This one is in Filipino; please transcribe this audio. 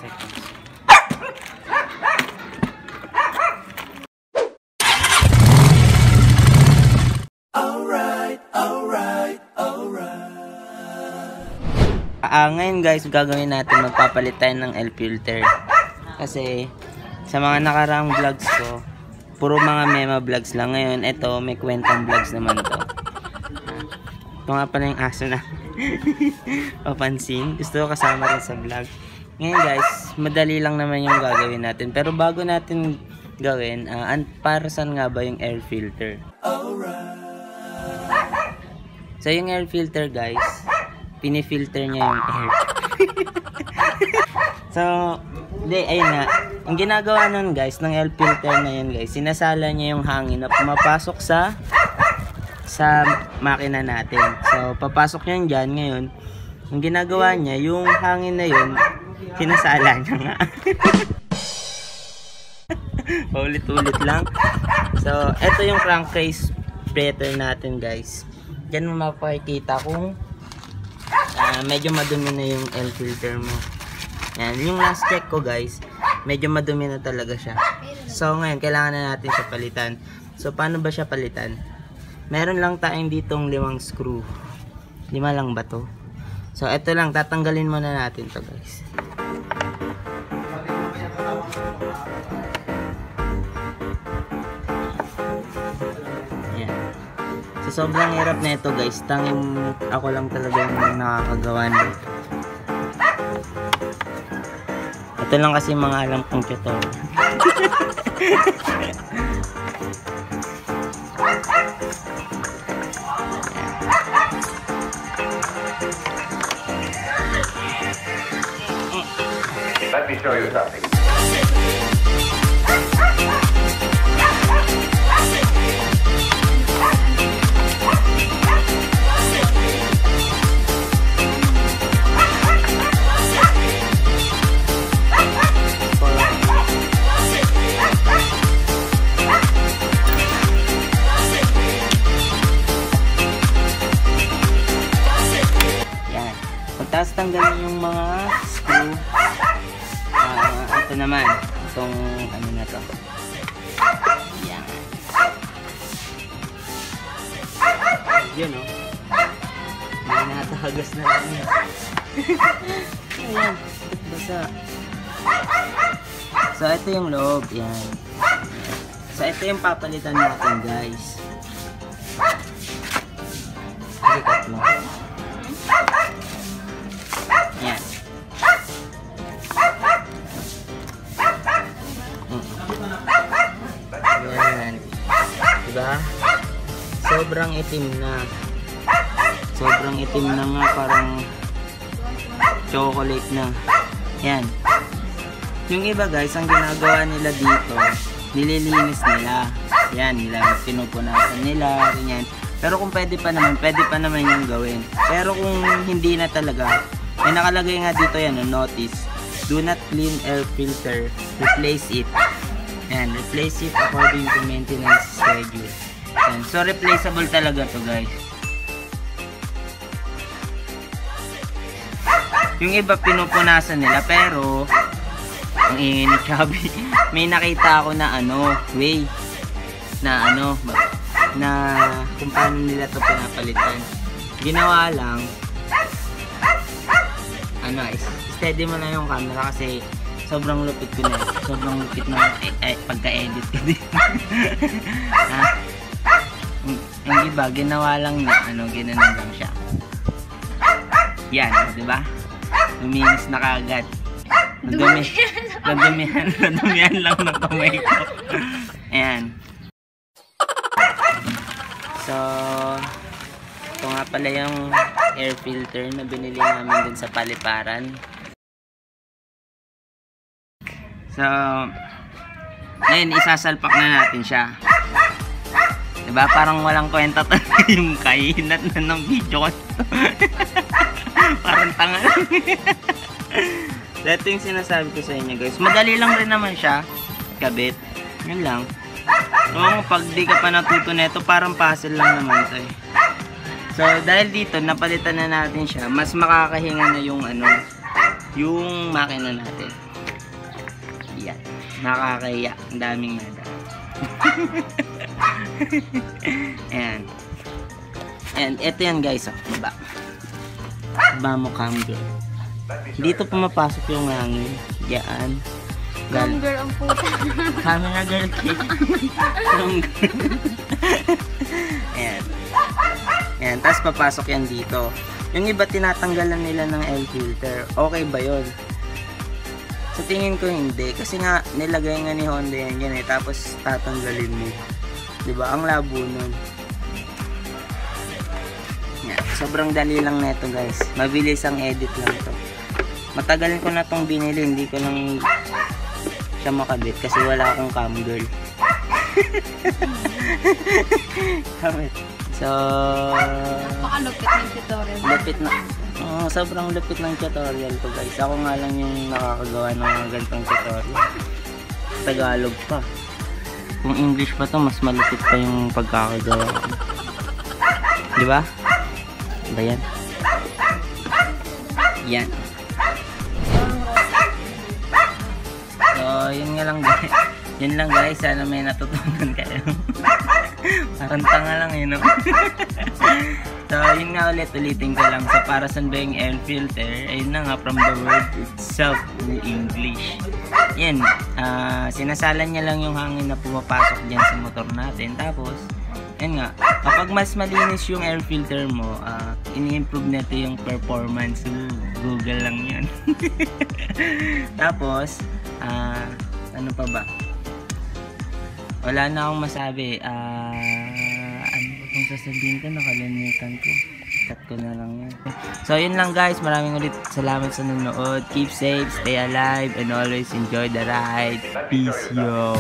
seconds. Ngayon guys, gagawin natin, magpapalit tayo ng L filter. Kasi sa mga nakaraang vlogs ko, puro mga mema vlogs lang. Ngayon, ito may kwentang vlogs naman to. Ito nga pala yung aso na papansin. Gusto ko kasama rin sa vlog. Ngayon guys, madali lang naman yung gagawin natin. Pero bago natin gawin, para saan nga ba yung air filter? So yung air filter guys, pinifilter niya yung air. So, ayun nga. Ang ginagawa nun guys, ng air filter na yun guys, sinasala niya yung hangin na pumapasok sa makina natin. So, papasok yan dyan. Ngayon, ang ginagawa niya, yung hangin na yun, sinasala niya nga. Paulit-ulit lang. So, eto yung crankcase spreader natin guys. Diyan mo mapakikita kung medyo madumi na yung air filter mo. Yan, yung last check ko guys, medyo madumi na talaga siya. So ngayon, kailangan na natin siya palitan. So paano ba siya palitan? Meron lang tayong ditong 5 screw. 5 lang ba to? So ito lang, tatanggalin muna natin to guys. So sobrang hirap na ito guys, tanging ako lang talaga yung nakakagawa nito. Ito lang kasi mga alam kong tutorial. Let me show you something. Tapos tanggalin yung mga screw. Ito naman, itong ano na to. Yan. Yun o. May natahagas na lang yan. Ayan, basa. So ito yung loob. Yan. So ito yung papalitan natin guys. Likat mo. Yan. Yan. Diba? Sobrang itim na. Sobrang itim na nga, parang chocolate na. Yan. Yung iba guys, ang ginagawa nila dito, nililinis nila. Yan, pinupunasan nila, ganyan. Pero kung pwede pa naman yung gawin. Pero kung hindi na talaga, may nakalagay nga dito yan, notice. Do not clean air filter. Replace it. Yan, replace it according to maintenance schedule. Yan. So, replaceable talaga to guys. Yung iba pinupunasan nila, pero ang ingay ni Chubby. May nakita ako na way na na kung paano nila to pinapalitan. Ginawa lang, steady mo na yung camera kasi sobrang lupit ko na. Sobrang lupit na pagka-edit ko din. Yung iba, ginawa lang na ginanon lang siya. Yan, di ba? Luminis na kagad. Nadumihan lang ng kamay ko. Ayan. So, ito nga pala yung air filter na binili namin dun sa paliparan. So, ngayon isasalpak na natin siya. Diba? Parang walang kwenta talaga yung kainat na ng video ko. Parang tanga lang. Ito yung sinasabi ko sa inyo guys. Madali lang rin naman siya kabit. Yun lang. So, pag di ka pa natuto nito, parang puzzle lang naman ito eh. So, dahil dito, napalitan na natin siya, mas makakahinga na yung yung makina natin. Yan. Nakakaya. Ang daming nada. Ayan. And ito yan guys. Oh, baba. Baba mo cam girl. Dito pumapasok yung hangin. Yan. Cam girl ang puta. Camera girl. Ayan. Ayan. Tapos papasok yan dito. Yung iba tinatanggalan nila ng air filter. Okay ba yun? Sa tingin ko hindi. Kasi nga nilagay nga ni Honda yan eh. Tapos tatanggalin mo. Diba? Ang labo nun. Yan. Sobrang dali lang neto guys. Mabilis ang edit lang to. Matagal ko na tong binili. Hindi ko nang siya makabit. Kasi wala akong cam girl. Kamit. So, Napakalupit ng tutorial. lupit na. Sobrang lupit ng tutorial ko guys. Ako nga lang yung nakakagawa ng mga ganitong tutorial. Tagalog pa. Kung English pa to, mas malupit pa yung pagkakagawa ko. Di ba? Ba yan? Yan. So, yun nga lang guys. Yun lang guys. Sana may natutunan kayo. Parang tanga lang yun, no? So, yun nga ulitin ko lang. So, para saan ba yung air filter? Ayun na nga, from the word itself in English. Yan. Sinasalan niya lang yung hangin na pumapasok dyan sa motor natin. Tapos, yan nga. Kapag mas malinis yung air filter mo, ini-improve nito yung performance. Google lang yan. Tapos, ano pa ba? Wala na akong masabi. Ano ba kung sasabihin ko? Nakalimutan ko. Cut ko na lang yan. So, yun lang guys. Maraming ulit salamat sa nanonood. Keep safe, stay alive, and always enjoy the ride. Peace, yo!